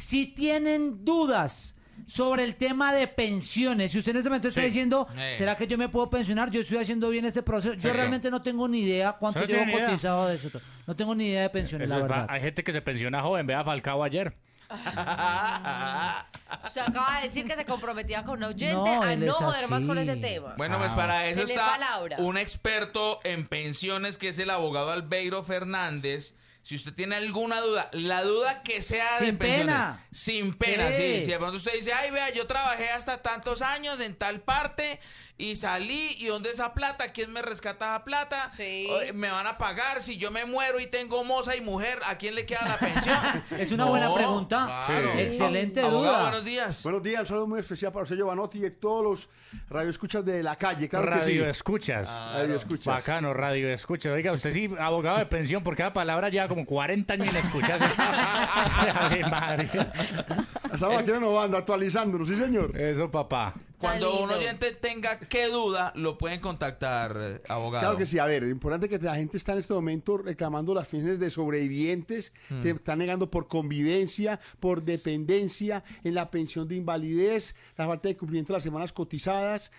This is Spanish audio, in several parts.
Si tienen dudas sobre el tema de pensiones, si usted en este momento está diciendo, ¿será que yo me puedo pensionar? Yo estoy haciendo bien este proceso. Yo realmente no tengo ni idea cuánto llevo cotizado de eso. No tengo ni idea de pensiones, la verdad. Hay gente que se pensiona joven, vea Falcao ayer. Usted acaba de decir que se comprometía con un oyente a no joder más con ese tema. Bueno, pues para eso Tiene está palabra. un experto en pensiones que es el abogado Albeiro Fernández. Si usted tiene alguna duda, la duda que sea de Sin pensiones, pena. sin pena, sí. Si de pronto usted dice, ay, vea, yo trabajé hasta tantos años en tal parte y salí, ¿y dónde esa plata? ¿Quién me rescata esa plata? Sí. ¿Me van a pagar? Si yo me muero y tengo moza y mujer, ¿a quién le queda la pensión? Es una buena pregunta. Claro. Excelente Abogado, duda. buenos días. Buenos días, un saludo muy especial para usted, Giovanotti, y todos los radioescuchas de la calle, claro que sí. Radio escuchas. Radioescuchas. Bacano, radio escuchas. Oiga, usted sí, abogado de pensión, por cada palabra lleva como 40 años en escuchas. Ay, madre. Estamos aquí renovando, actualizándonos, sí, señor. Eso, papá. Cuando un lindo. oyente tenga qué duda, lo pueden contactar, abogado. Claro que sí, a ver, lo importante es que la gente está en este momento reclamando las pensiones de sobrevivientes, te están negando por convivencia, por dependencia, en la pensión de invalidez, la falta de cumplimiento de las semanas cotizadas,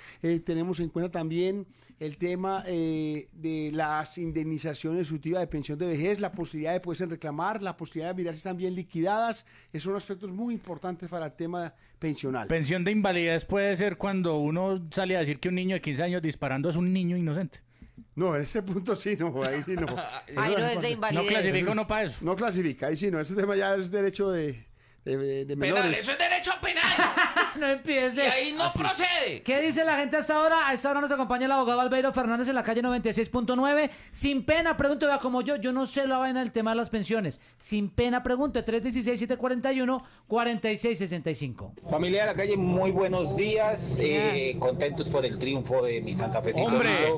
tenemos en cuenta también el tema de las indemnizaciones sustitutivas de pensión de vejez, la posibilidad de poderse reclamar, la posibilidad de mirar si están bien liquidadas, esos son aspectos muy importantes para el tema pensional. Pensión de invalidez puede ser cuando uno sale a decir que un niño de 15 años disparando es un niño inocente. No, en ese punto sí, no, ahí sí no. Ay, no es de No invalidez. clasifica uno para eso. No clasifica, ahí sí no, ese tema ya es derecho de Penal, menores. eso es derecho penal. No Y empiece. ahí no procede. ¿Qué dice la gente hasta ahora? A esta hora nos acompaña el abogado Albeiro Fernández en la calle 96.9. Sin pena, pregunte, vea, como yo no sé la vaina del tema de las pensiones. Sin pena, pregunte, 316-741-4665. Familia de la calle, muy buenos días. Contentos por el triunfo de mi Santa Fe. ¡Hombre!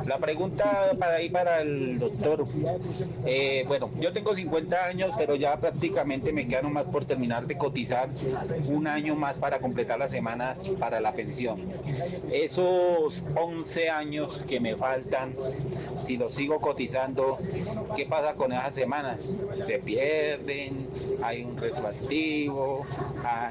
La pregunta para el doctor. Bueno, yo tengo 50 años, pero ya prácticamente me quedan más por terminar de cotizar un año más para completar las semanas para la pensión. Esos 11 años que me faltan, si los sigo cotizando, ¿qué pasa con esas semanas? ¿Se pierden? ¿Hay un retroactivo?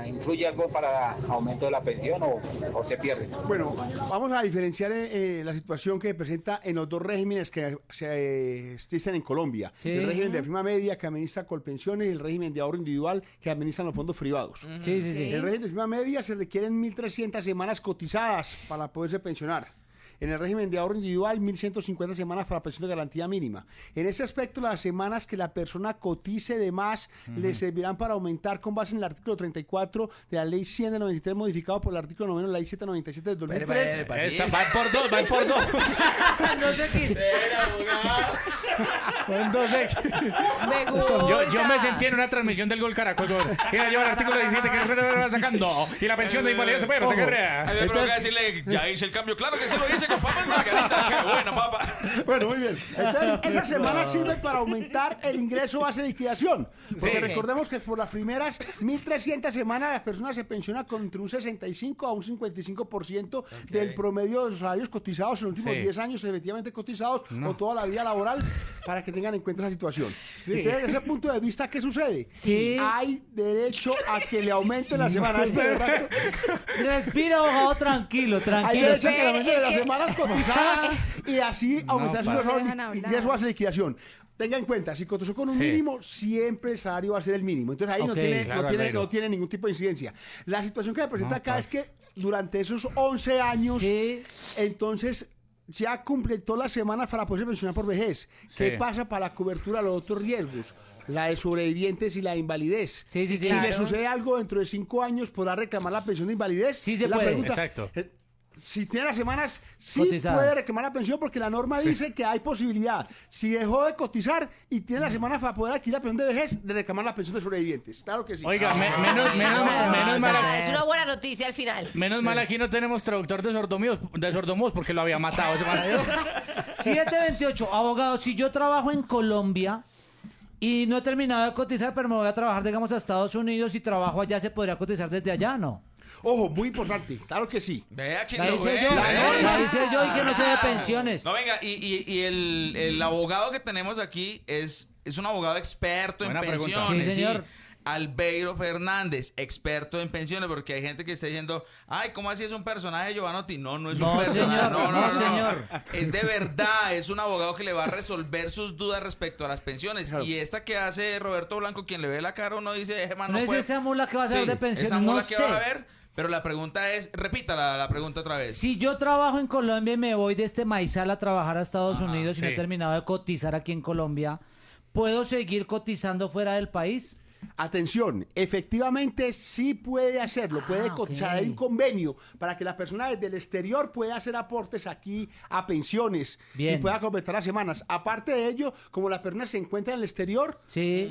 ¿Influye algo para aumento de la pensión o se pierden? Bueno, vamos a diferenciar la situación que se presenta en los dos regímenes que existen en Colombia. Sí. El régimen de prima media que administra Colpensiones y el régimen de ahorro individual que administran los fondos privados. Sí, sí, sí. En el régimen de prima media se requieren 1.300 semanas cotizadas para poderse pensionar. En el régimen de ahorro individual, 1.150 semanas para pensión de garantía mínima. En ese aspecto, las semanas que la persona cotice de más le servirán para aumentar con base en el artículo 34 de la Ley 100 del 93, modificado por el artículo 9 de la Ley 797 del 2003. Va por dos, va por dos. No sé qué hice. Entonces, Me gusta. yo me sentí en una transmisión del Gol Caracol. Mira, yo el artículo 17 que no va sacando. Y la pensión de invalidez se puede Ojo. A mí me Entonces- provoca decirle, ya hice el cambio. Claro que sí lo hice con papas margaritas. Qué bueno, papá. Bueno, muy bien. Entonces, esas semanas sirven para aumentar el ingreso base de liquidación. Porque Sí. recordemos que por las primeras 1.300 semanas las personas se pensionan con entre un 65 a un 55% del promedio de los salarios cotizados en los últimos Sí. 10 años efectivamente cotizados o toda la vida laboral, para que tengan en cuenta esa situación. Entonces, desde ese punto de vista, ¿qué sucede? Sí. Hay derecho a que le aumenten las semanas. Respira, abogado, tranquilo, Hay tranquilo. derecho a que le aumenten Es las que- semanas cotizadas y así aumentar su pa. ingreso base de liquidación. Tenga en cuenta, si cotizó con un mínimo, siempre el salario va a ser el mínimo. Entonces ahí Ok, claro, Albeiro. no tiene ningún tipo de incidencia. La situación que me presenta acá es que durante esos 11 años, Sí. entonces ya completó las semanas para poderse pensionar por vejez. ¿Qué Sí. pasa para la cobertura de los otros riesgos? La de sobrevivientes y la de invalidez. Sí, sí, sí. Si le Claro. sucede algo dentro de 5 años, ¿podrá reclamar la pensión de invalidez? Sí se Es la puede. pregunta. Exacto. Si tiene las semanas, sí Cotizadas. puede reclamar la pensión porque la norma dice que hay posibilidad. Si dejó de cotizar y tiene las semanas para poder adquirir la pensión de vejez, de reclamar la pensión de sobrevivientes. Claro que sí. Oiga, menos O mal. sea, es una buena noticia al final. Menos mal aquí no tenemos traductor de sordomudos porque lo había matado ese man. 728, abogado, si yo trabajo en Colombia y no he terminado de cotizar, pero me voy a trabajar, digamos, a Estados Unidos y trabajo allá, ¿se podría cotizar desde allá, no? Ojo, muy importante. Claro que sí. Vea quién La lo hice ve. yo, ¿Eh? la hice yo y que no sé de pensiones. No, venga, y el abogado que tenemos aquí es un abogado experto Buena en pregunta. pensiones. Sí, señor. Albeiro Fernández, experto en pensiones, porque hay gente que está diciendo, ay, ¿cómo así es un personaje, Giovanotti? No, no es un personaje. Señor, no, señor. Es de verdad, es un abogado que le va a resolver sus dudas respecto a las pensiones. Claro. Y esta que hace Roberto Blanco, quien le ve la cara, uno dice, man, no es esa mula que va a ser de pensiones, esa mula no que sé. va a ver. Pero la pregunta es, repita la pregunta otra vez. Si yo trabajo en Colombia y me voy de este maizal a trabajar a Estados Unidos y no he terminado de cotizar aquí en Colombia, ¿puedo seguir cotizando fuera del país? Atención, efectivamente sí puede hacerlo, puede cotizar. Hay un convenio para que la persona desde el exterior pueda hacer aportes aquí a pensiones y pueda completar las semanas. Aparte de ello, como la persona se encuentra en el exterior,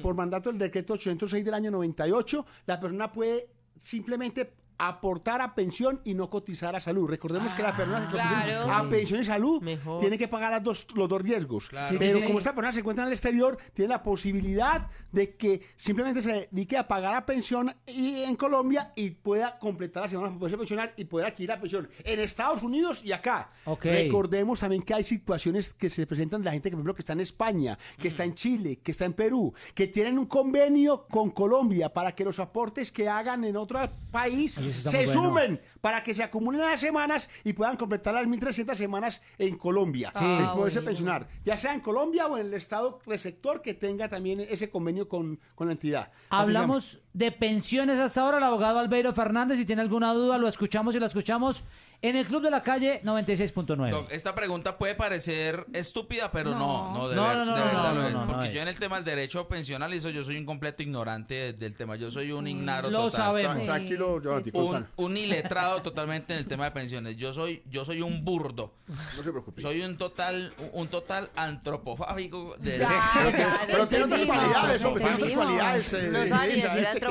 por mandato del decreto 806 del año 98, la persona puede simplemente aportar a pensión y no cotizar a salud. Recordemos que la persona que cotiza a pensión y salud tiene que pagar los dos riesgos. Claro. Pero como esta persona se encuentra en el exterior, tiene la posibilidad de que simplemente se dedique a pagar a pensión en Colombia y pueda completar las semanas para poderse pensionar y poder adquirir la pensión en Estados Unidos y acá. Recordemos también que hay situaciones que se presentan de la gente que, por ejemplo, que está en España, que está en Chile, que está en Perú, que tienen un convenio con Colombia para que los aportes que hagan en otro país se sumen para que se acumulen las semanas y puedan completar las 1.300 semanas en Colombia y poderse pensionar, ya sea en Colombia o en el estado receptor que tenga también ese convenio con la entidad. Hablamos de pensiones hasta ahora. El abogado Albeiro Fernández, si tiene alguna duda, lo escuchamos y la escuchamos en el Club de la Calle 96.9. Esta pregunta puede parecer estúpida, pero no, de verdad. Porque yo en el tema del derecho pensional, yo soy un completo ignorante del tema. Yo soy un ignaro total. Lo sabemos. Tranquilo, un iletrado totalmente en el tema de pensiones. Yo soy un burdo. No se preocupe. Soy un total antropofágico. Pero tiene otras cualidades, otras cualidades. No sabe ni decir antromujer.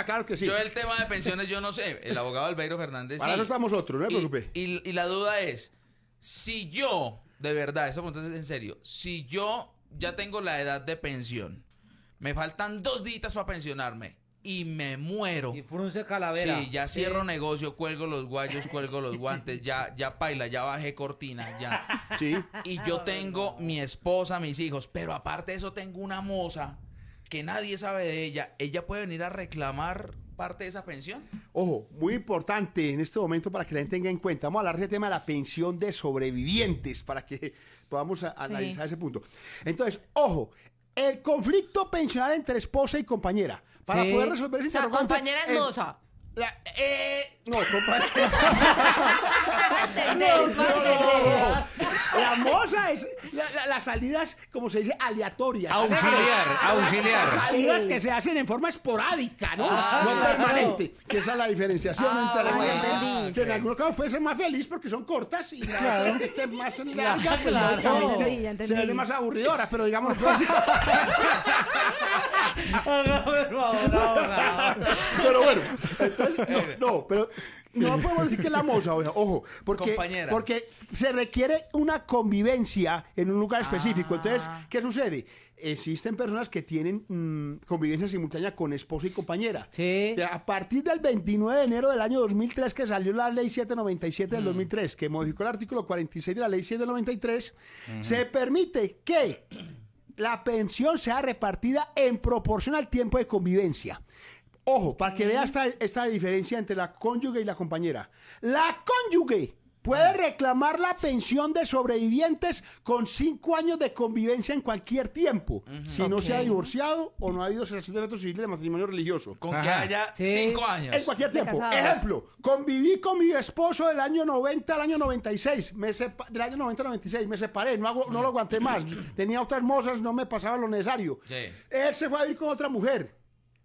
Claro que sí. Yo el tema de pensiones, yo no sé. El abogado Albeiro Fernández Para eso estamos otros, no se preocupe. Y la duda es, si yo, de verdad, esa pregunta es en serio, si yo ya tengo la edad de pensión, me faltan 2 días para pensionarme y me muero. Y frunce calavera. Sí, ya cierro negocio, cuelgo los guayos, cuelgo los guantes, ya paila, ya bajé cortina, ya. Sí. Y yo tengo mi esposa, mis hijos, pero aparte de eso tengo una moza que nadie sabe de ella. ¿Ella puede venir a reclamar parte de esa pensión? Ojo, muy importante en este momento para que la gente tenga en cuenta. Vamos a hablar del tema de la pensión de sobrevivientes para que podamos analizar ese punto. Entonces, ojo, el conflicto pensional entre esposa y compañera. Para poder resolver ese interrogante. Compañera es moza. No, compañera. No. La moza es las salidas, como se dice, aleatorias. Auxiliar. Salidas que se hacen en forma esporádica, ¿no? No permanente. Que esa es la diferenciación entre que en algunos casos puede ser más feliz porque son cortas y la que esté más larga, pues lógicamente se ve más aburridora, pero digamos así. Pero bueno, entonces, pero no podemos decir que es la moza, ojo, porque se requiere una convivencia en un lugar específico. Entonces, ¿qué sucede? Existen personas que tienen convivencia simultánea con esposo y compañera. Sí. A partir del 29 de enero del año 2003, que salió la ley 797 del 2003, que modificó el artículo 46 de la ley 7 del 93, se permite que la pensión sea repartida en proporción al tiempo de convivencia. Ojo, para que vea esta diferencia entre la cónyuge y la compañera. La cónyuge puede reclamar la pensión de sobrevivientes con 5 años de convivencia en cualquier tiempo, si no se ha divorciado o no ha habido cesación de efectos civiles de matrimonio religioso. Con que haya 5 años. En cualquier tiempo. Ejemplo, conviví con mi esposo del año 90 al año 96. Del año 90 al 96 me separé, no lo aguanté más. Tenía otras mozas, no me pasaba lo necesario. Sí. Él se fue a vivir con otra mujer.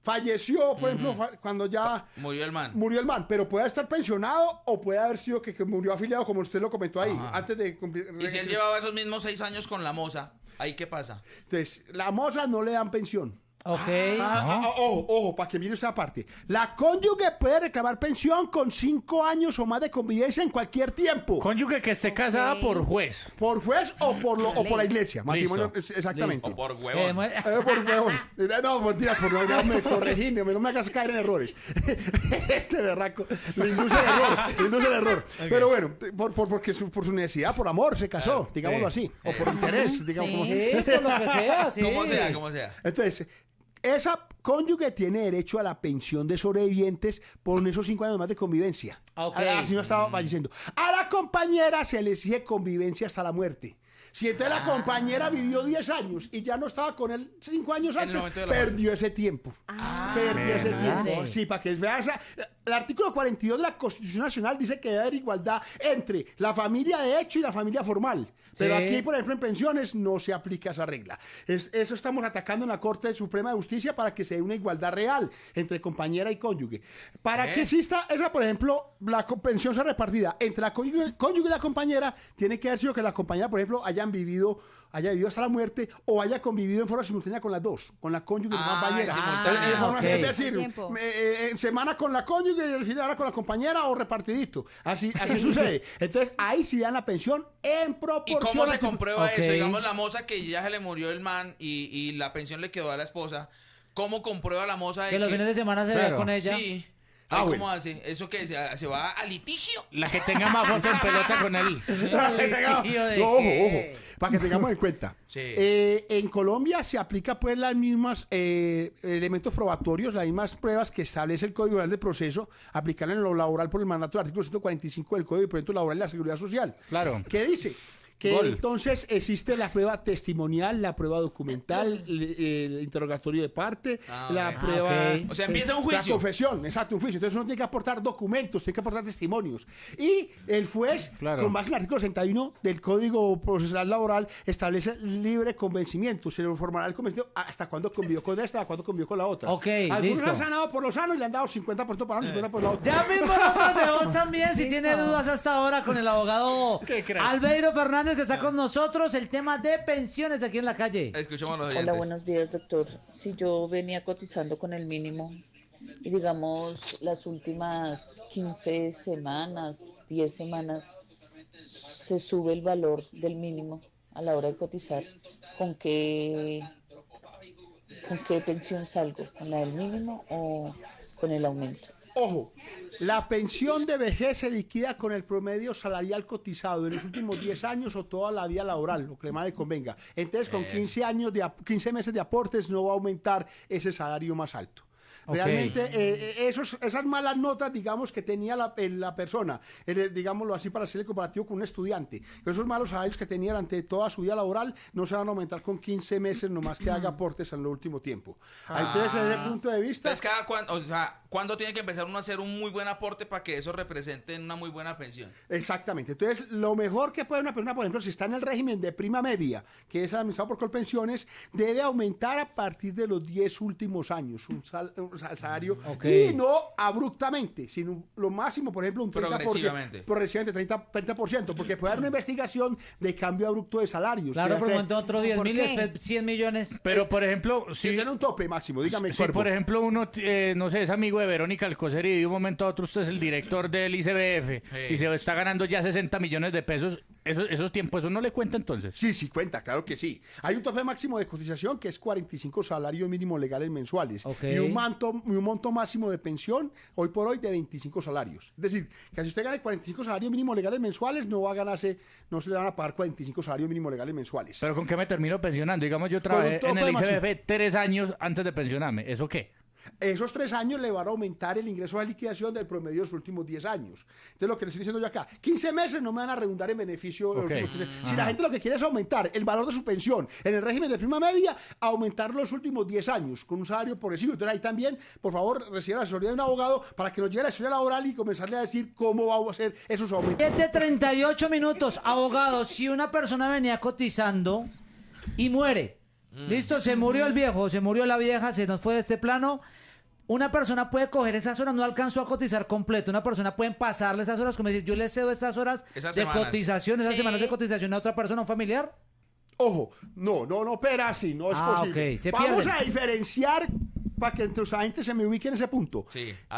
Falleció, por ejemplo, cuando ya murió el man. Murió el man, pero puede estar pensionado o puede haber sido que murió afiliado, como usted lo comentó ahí, antes de cumplir. ¿Y si él llevaba esos mismos 6 años con la moza? ¿Ahí qué pasa? Entonces, la moza no le dan pensión. Ok. Ojo, para que mire esta parte. La cónyuge puede reclamar pensión con 5 años o más de convivencia en cualquier tiempo. Cónyuge que esté casada por juez. Por juez o por la iglesia. Matrimonio, exactamente. O por huevón. Por huevón. No, mentira, me corregí, no me hagas caer en errores. Este berraco le induce el error. Okay. Pero bueno, porque por su necesidad, por amor, se casó, digámoslo así. O por interés, digamos. Sí, por lo que sea, sí. Como sea. Entonces, Esa cónyuge tiene derecho a la pensión de sobrevivientes por esos 5 años más de convivencia. Así no estaba falleciendo. A la compañera se le exige convivencia hasta la muerte. Si entonces la compañera vivió 10 años y ya no estaba con él 5 años antes, perdió ese tiempo. Perdió ese tiempo. Sí, para que veas. El artículo 42 de la Constitución Nacional dice que debe haber igualdad entre la familia de hecho y la familia formal. Pero aquí, por ejemplo, en pensiones no se aplica esa regla. Eso estamos atacando en la Corte Suprema de Justicia para que se dé una igualdad real entre compañera y cónyuge. Para que exista esa, por ejemplo, la pensión sea repartida entre la cónyuge y la compañera, tiene que haber sido que la compañera, por ejemplo, haya vivido hasta la muerte o haya convivido en forma simultánea con las dos, con la cónyuge y la compañera. Es decir, en semana con la cónyuge y el fin de semana con la compañera o repartidito. Así sucede. Entonces, ahí sí dan la pensión en proporción. ¿Y cómo se comprueba eso? Digamos, la moza que ya se le murió el man y la pensión le quedó a la esposa. ¿Cómo comprueba la moza que los fines de semana se vea con ella? Sí. ¿Cómo hace? ¿Eso qué? ¿Se va a litigio? La que tenga más foto en pelota con él. Ojo, para que tengamos en cuenta. Sí. En Colombia se aplica pues las mismas elementos probatorios, las mismas pruebas que establece el Código Laboral de Proceso, aplicar en lo laboral por el mandato del artículo 145 del Código de Proyecto Laboral y la Seguridad Social. Claro. ¿Qué dice? Que entonces existe la prueba testimonial, la prueba documental, el interrogatorio de parte, la prueba... O sea, empieza un juicio. La confesión, exacto, un juicio. Entonces uno tiene que aportar documentos, tiene que aportar testimonios. Y el juez, con base en el artículo 61 del Código Procesal Laboral, establece libre convencimiento. Se le formará el convencimiento hasta cuándo convivió con esta, hasta cuándo convivió con la otra. Algunos han sanado por lo sano y le han dado 50% para uno, 50% por la otra. Ya mismo notas de voz también, si tiene dudas hasta ahora con el abogado Albeiro Fernández, que está con nosotros, el tema de pensiones aquí en la calle. Escuchemos los oyentes. Hola, buenos días, doctor. Si yo venía cotizando con el mínimo y digamos las últimas 15 semanas, 10 semanas, se sube el valor del mínimo a la hora de cotizar, ¿con qué pensión salgo? ¿Con la del mínimo o con el aumento? Ojo, la pensión de vejez se liquida con el promedio salarial cotizado en los últimos 10 años o toda la vida laboral, lo que más le convenga. Entonces, con 15 meses de aportes no va a aumentar ese salario más alto. Realmente, esas malas notas, digamos, que tenía la persona, digámoslo así para hacerle comparativo con un estudiante, esos malos salarios que tenía durante toda su vida laboral no se van a aumentar con 15 meses nomás que haga aportes en el último tiempo. Entonces, desde ese punto de vista... Entonces, ¿cuándo tiene que empezar uno a hacer un muy buen aporte para que eso represente una muy buena pensión? Exactamente. Entonces, lo mejor que puede una persona, por ejemplo, si está en el régimen de prima media, que es el administrado por Colpensiones, debe aumentar a partir de los 10 últimos años un salario, y no abruptamente, sino lo máximo, por ejemplo, un 30%. Progresivamente, 30%, porque puede haber una investigación de cambio abrupto de salarios. Claro, por ejemplo, otro 10.000 después 100 millones. Pero, por ejemplo, si tiene un tope máximo, dígame. Si, por ejemplo, uno, no sé, es amigo de Verónica Alcocer y de un momento a otro usted es el director del ICBF y se está ganando ya 60 millones de pesos, esos tiempos, ¿eso no le cuenta entonces? Sí, cuenta, claro que sí. Hay un tope máximo de cotización que es 45 salarios mínimos legales mensuales y un monto máximo de pensión hoy por hoy de 25 salarios. Es decir, que si usted gana 45 salarios mínimos legales mensuales, no se le van a pagar 45 salarios mínimos legales mensuales. ¿Pero con qué me termino pensionando? Digamos, yo trabajé en el ICBF 3 años antes de pensionarme. ¿Eso qué? Esos 3 años le van a aumentar el ingreso a liquidación del promedio de los últimos 10 años. Entonces, lo que le estoy diciendo yo acá, 15 meses no me van a redundar en beneficio. Si la gente lo que quiere es aumentar el valor de su pensión en el régimen de prima media, aumentar los últimos 10 años con un salario progresivo. Entonces, ahí también, por favor, reciba la asesoría de un abogado para que nos llegue la historia laboral y comenzarle a decir cómo vamos a hacer esos aumentos. 7:38 minutos. Abogado, si una persona venía cotizando y muere, listo, se murió el viejo, se murió la vieja, se nos fue de este plano. Una persona puede coger esas horas, no alcanzó a cotizar completo. Una persona puede pasarle esas horas, como decir, yo le cedo estas horas cotización, esas semanas de cotización a otra persona, a un familiar. Ojo, no, pero así no es posible. Vamos a diferenciar para que entre los agentes se me ubiquen en ese punto.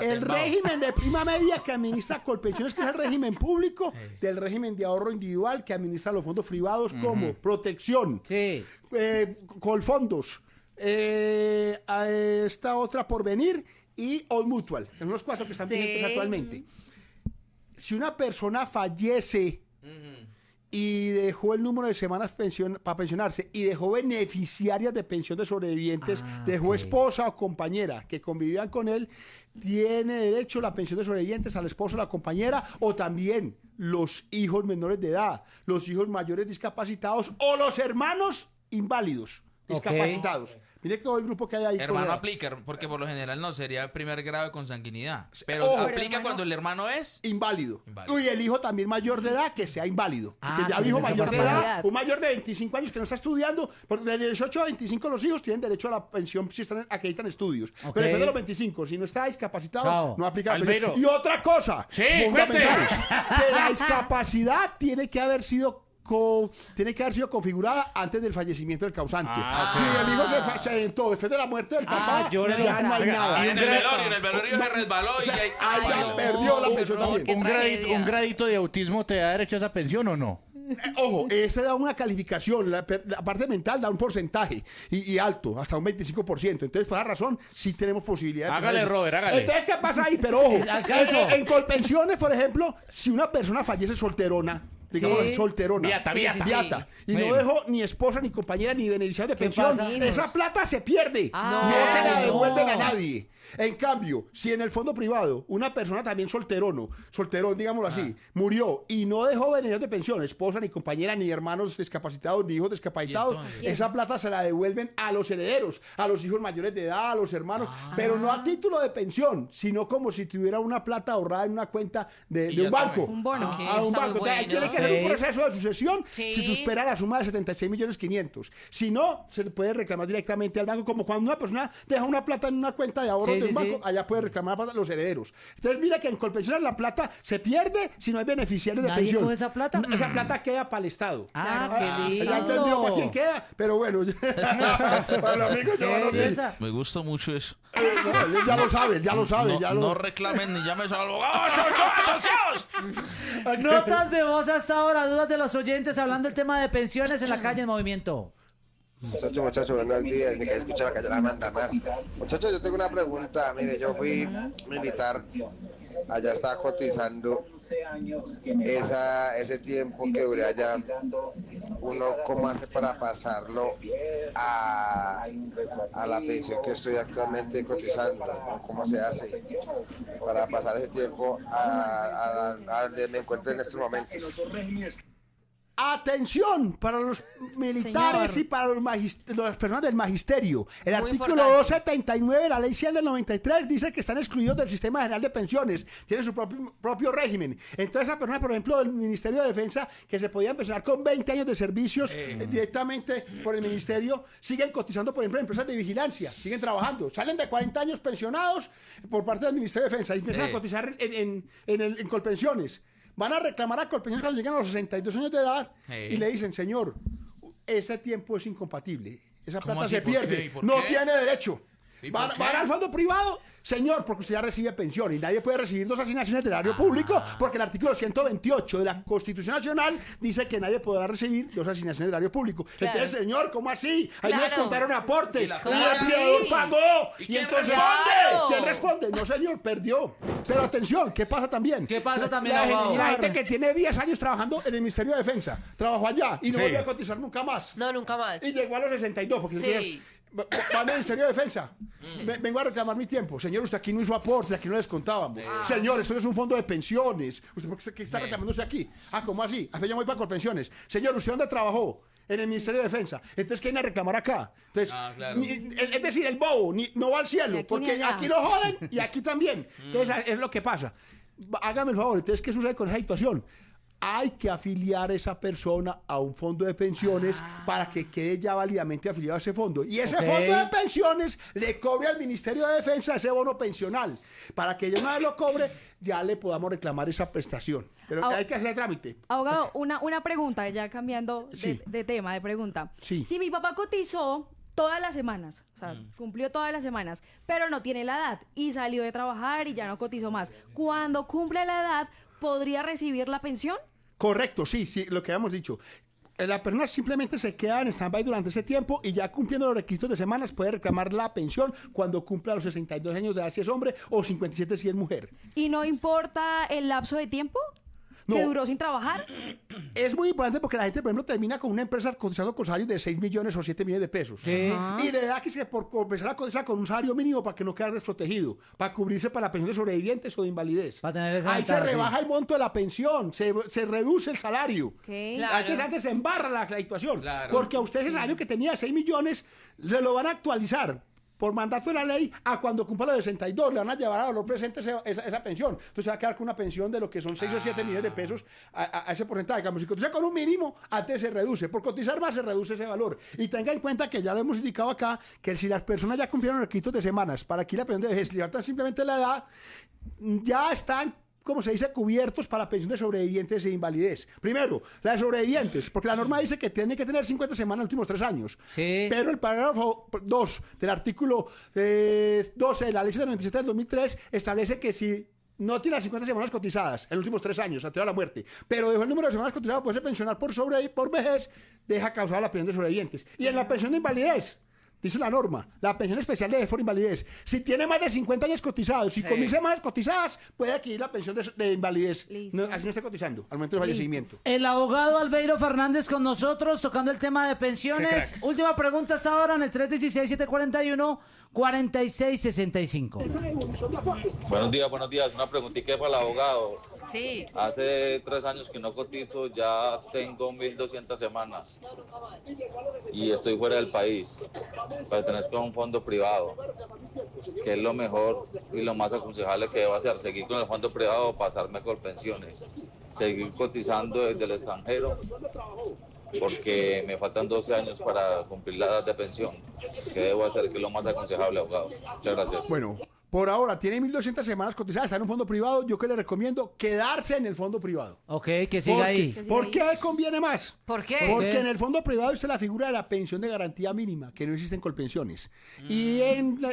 El régimen de prima media que administra Colpensiones, que es el régimen público, del régimen de ahorro individual que administra los fondos privados como Protección, Colfondos, esta otra Porvenir y Old Mutual, son los 4 que están vigentes actualmente. Si una persona fallece y dejó el número de semanas para pensionarse y dejó beneficiarias de pensión de sobrevivientes, dejó esposa o compañera que convivían con él, tiene derecho a la pensión de sobrevivientes, al esposo, a la compañera, o también los hijos menores de edad, los hijos mayores discapacitados o los hermanos inválidos discapacitados. Mire todo el grupo que hay ahí. Hermano aplica, porque por lo general no sería el primer grado de consanguinidad. Pero aplica cuando el hermano es inválido. Y el hijo también mayor de edad que sea inválido. Porque ya el hijo mayor de edad, un mayor de 25 años que no está estudiando, de 18 a 25 los hijos tienen derecho a la pensión si acreditan estudios. Pero después de los 25, si no está discapacitado, no aplica la pensión. Y otra cosa fundamental, que la discapacidad tiene que haber sido configurada antes del fallecimiento del causante. Si el hijo se sentó después de la muerte del papá, ya no hay nada. Y en el velorio se resbaló y ya perdió la pensión también. ¿Un gradito de autismo te da derecho a esa pensión o no? Ojo, eso da una calificación, la parte mental da un porcentaje y alto, hasta un 25%. Entonces, por esa razón, sí tenemos posibilidad. Hágale, Robert, hágale. Entonces, ¿qué pasa ahí? Pero ojo, en Colpensiones, por ejemplo, si una persona fallece solterona, digamos solterona, viata, y no dejó ni esposa, ni compañera, ni beneficiario de pensión, esa plata se pierde, no se la devuelven a nadie. En cambio, si en el fondo privado una persona también solterón, digámoslo así, murió y no dejó beneficiarios de pensión, esposa, ni compañera, ni hermanos discapacitados, ni hijos discapacitados, esa plata se la devuelven a los herederos, a los hijos mayores de edad, a los hermanos, pero no a título de pensión, sino como si tuviera una plata ahorrada en una cuenta de un banco. Un bono. A un banco. Entonces, tiene que hacer un proceso de sucesión si supera la suma de 76.500.000. Si no, se le puede reclamar directamente al banco, como cuando una persona deja una plata en una cuenta de ahorro de un banco, allá puede reclamar a los herederos. Entonces, mira que en Colpensiones la plata se pierde si no hay beneficiarios de pensión. ¿Con esa plata? Esa plata queda para el Estado. Qué lindo. Ya entendió para quién queda, pero bueno. Para los amigos, me gusta mucho eso. Ya lo sabe. No reclamen ni llames al abogado. Notas de voz hasta ahora, dudas de los oyentes hablando del tema de pensiones en la calle en movimiento. Muchachos, buenos días. Me quedé escuchar la calle la manda más. Muchachos, yo tengo una pregunta. Mire, yo fui militar. Allá estaba cotizando ese tiempo que duré allá. Uno, ¿cómo hace para pasarlo a la pensión que estoy actualmente cotizando? ¿Cómo se hace para pasar ese tiempo a donde me encuentro en estos momentos? Atención para los militares, señor, y para las personas del magisterio. El muy artículo importante. 279 de la ley 100 del 93 dice que están excluidos del sistema general de pensiones. Tienen su propio régimen. Entonces, esa persona, por ejemplo, del Ministerio de Defensa, que se podían pensionar con 20 años de servicios directamente por el ministerio, siguen cotizando, por ejemplo, en empresas de vigilancia. Siguen trabajando. Salen de 40 años pensionados por parte del Ministerio de Defensa y empiezan a cotizar en Colpensiones. Van a reclamar a Colpensiones cuando llegan a los 62 años de edad y le dicen, señor, ese tiempo es incompatible. Esa plata se pierde. No tiene derecho. Van al fondo privado, señor, porque usted ya recibe pensión y nadie puede recibir 2 asignaciones del erario público porque el artículo 128 de la Constitución Nacional dice que nadie podrá recibir 2 asignaciones del erario público. Claro. Entonces, señor, ¿cómo así? Ahí me descontaron aportes. El empleador pagó. ¿Y entonces quién responde? No, señor, perdió. Pero atención, ¿qué pasa también? La gente que tiene 10 años trabajando en el Ministerio de Defensa, trabajó allá y no volvió a cotizar nunca más. No, nunca más. Y llegó a los 62 porque va al Ministerio de Defensa. Vengo a reclamar mi tiempo. Señor, usted aquí no hizo aporte, aquí no le descontábamos. Señor, esto no es un fondo de pensiones. ¿Usted qué está reclamándose aquí? ¿Cómo así? Ya voy para Colpensiones. Señor, ¿usted dónde trabajó? En el Ministerio de Defensa. Entonces, ¿qué viene a reclamar acá? Entonces, claro. Es decir, el bobo no va al cielo, porque aquí lo joden y aquí también. Entonces, es lo que pasa. Hágame el favor. Entonces, ¿qué sucede con esa situación? Hay que afiliar a esa persona a un fondo de pensiones para que quede ya válidamente afiliado a ese fondo. Y ese fondo de pensiones le cobre al Ministerio de Defensa ese bono pensional. Para que ya una vez lo cobre, ya le podamos reclamar esa prestación. Pero hay que hacer el trámite. Abogado, una pregunta, ya cambiando de tema, de pregunta. Sí. Si mi papá cotizó todas las semanas, o sea, cumplió todas las semanas, pero no tiene la edad y salió de trabajar y ya no cotizó más, cuando cumple la edad, ¿podría recibir la pensión? Correcto, sí, lo que habíamos dicho. La persona simplemente se queda en stand-by durante ese tiempo y ya cumpliendo los requisitos de semanas puede reclamar la pensión cuando cumpla los 62 años de edad si es hombre o 57 si es mujer. ¿Y no importa el lapso de tiempo que duró sin trabajar? Es muy importante porque la gente, por ejemplo, termina con una empresa cotizando con salarios de 6 millones o 7 millones de pesos. Sí. Y le da que se por empezar a cotizar con un salario mínimo para que no quede desprotegido, para cubrirse para la pensión de sobrevivientes o de invalidez. Para tener esa Ahí se ventaja, rebaja sí. el monto de la pensión, se reduce el salario. Claro. Aquí antes se embarra la situación. Claro. Porque a usted ese salario que tenía 6 millones, le lo van a actualizar por mandato de la ley a cuando cumpla los 62, le van a llevar a valor presente esa pensión. Entonces se va a quedar con una pensión de lo que son 6 o 7 millones de pesos a ese porcentaje. Digamos, si cotiza con un mínimo, antes se reduce. Por cotizar más se reduce ese valor. Y tenga en cuenta que ya lo hemos indicado acá, que si las personas ya cumplieron los requisitos de semanas para aquí la pensión de vejez, libertad simplemente la edad, ya están, como se dice, cubiertos para la pensión de sobrevivientes e invalidez. Primero, la de sobrevivientes, porque la norma dice que tiene que tener 50 semanas en los últimos 3 años. Sí. Pero el parágrafo 2 del artículo 12 de la ley 97 del 2003 establece que si no tiene las 50 semanas cotizadas en los últimos 3 años, anterior a la muerte, pero dejó el número de semanas cotizadas, puede ser pensionar por vejez, deja causada la pensión de sobrevivientes. Y en la pensión de invalidez, dice la norma, la pensión especial de vejez por invalidez, si tiene más de 50 años cotizados y con 1.000 semanas cotizadas, puede adquirir la pensión de invalidez. Listo. No, así no esté cotizando al momento del fallecimiento. El abogado Albeiro Fernández con nosotros tocando el tema de pensiones. Última pregunta hasta ahora en el 316-741-4665. Buenos días. Una preguntita para el abogado. Sí. Hace 3 años que no cotizo, ya tengo 1.200 semanas y estoy fuera del país. Pertenezco a un fondo privado. ¿Qué es lo mejor y lo más aconsejable que debo hacer? ¿Seguir con el fondo privado o pasarme con pensiones? ¿Seguir cotizando desde el extranjero? Porque me faltan 12 años para cumplir la edad de pensión. ¿Qué debo hacer? ¿Qué es lo más aconsejable, abogado? Muchas gracias. Bueno, por ahora tiene 1.200 semanas cotizadas, está en un fondo privado. Yo que le recomiendo quedarse en el fondo privado. Ok, que siga ahí. ¿Por qué conviene más? ¿Por qué? Porque en el fondo privado está la figura de la pensión de garantía mínima, que no existen colpensiones. Y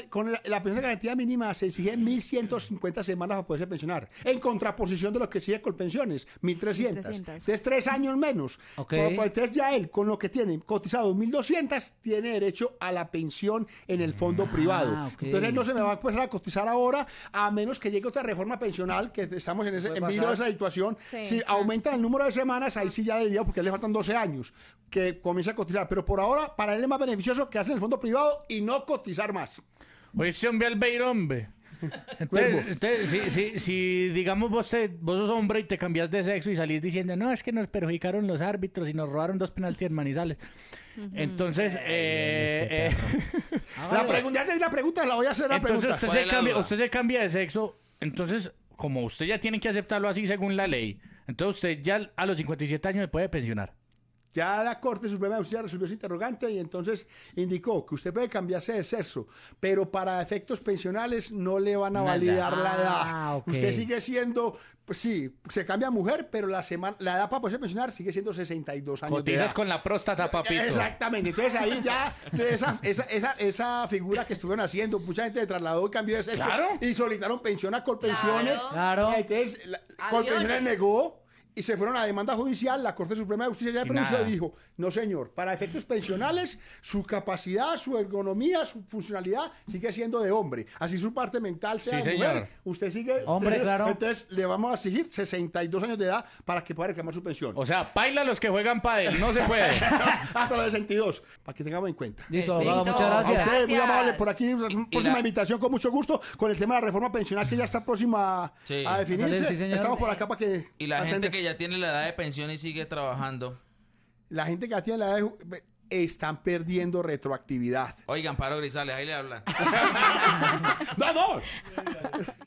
con la pensión de garantía mínima se exigen 1.150 semanas para poderse pensionar, en contraposición de lo que exige colpensiones, 1.300. Entonces 3 años menos. Ok. Entonces ya él, con lo que tiene cotizado 1.200, tiene derecho a la pensión en el fondo privado. Ok. Entonces él no se me va a empezar a cotizar ahora, a menos que llegue otra reforma pensional, que estamos en vilo de esa situación. Sí, Si aumentan el número de semanas, ahí sí ya debería, porque le faltan 12 años, que comience a cotizar. Pero por ahora, para él es más beneficioso que hace en el fondo privado y no cotizar más. Oye, ese hombre Albeiro, hombre. Entonces, si digamos vos sos hombre y te cambias de sexo y salís diciendo, no, es que nos perjudicaron los árbitros y nos robaron 2 penaltis en Manizales. Entonces, La pregunta la voy a hacer la entonces pregunta. usted se cambia de sexo, entonces, como usted ya tiene que aceptarlo así según la ley, entonces usted ya a los 57 años se puede pensionar. Ya la Corte Suprema de Justicia resolvió ese interrogante y entonces indicó que usted puede cambiarse de sexo, pero para efectos pensionales no le van a validar la edad. ok. Usted sigue siendo, pues sí, se cambia a mujer, pero la edad para poderse pensionar sigue siendo 62 años de Cotizas edad. con la próstata, papito. Exactamente, entonces ahí ya esa figura que estuvieron haciendo, mucha gente trasladó y cambió de sexo. Claro. Y solicitaron pensión a Colpensiones. Claro. Entonces Colpensiones negó. Y se fueron a la demanda judicial, la Corte Suprema de Justicia ya pronunció y dijo, no señor, para efectos pensionales, su capacidad, su ergonomía, su funcionalidad sigue siendo de hombre. Así su parte mental sea Sí, de mujer, señor. usted sigue... Hombre, claro. Entonces le vamos a exigir 62 años de edad para que pueda reclamar su pensión. O sea, paila los que juegan pádel, no se puede. Hasta los 62, para que tengamos en cuenta. Listo, abogado, Listo. muchas A gracias. ustedes, muy Gracias. amable por aquí. Próxima invitación con mucho gusto con el tema de la reforma pensional que ya está próxima Sí. a definirse. Sí, señor. Estamos por acá para que... Y la gente atender. que ya tiene la edad de pensión y sigue trabajando. La gente que ya tiene la edad están perdiendo retroactividad. Oigan, Paro Grisales, ahí le hablan. ¡No!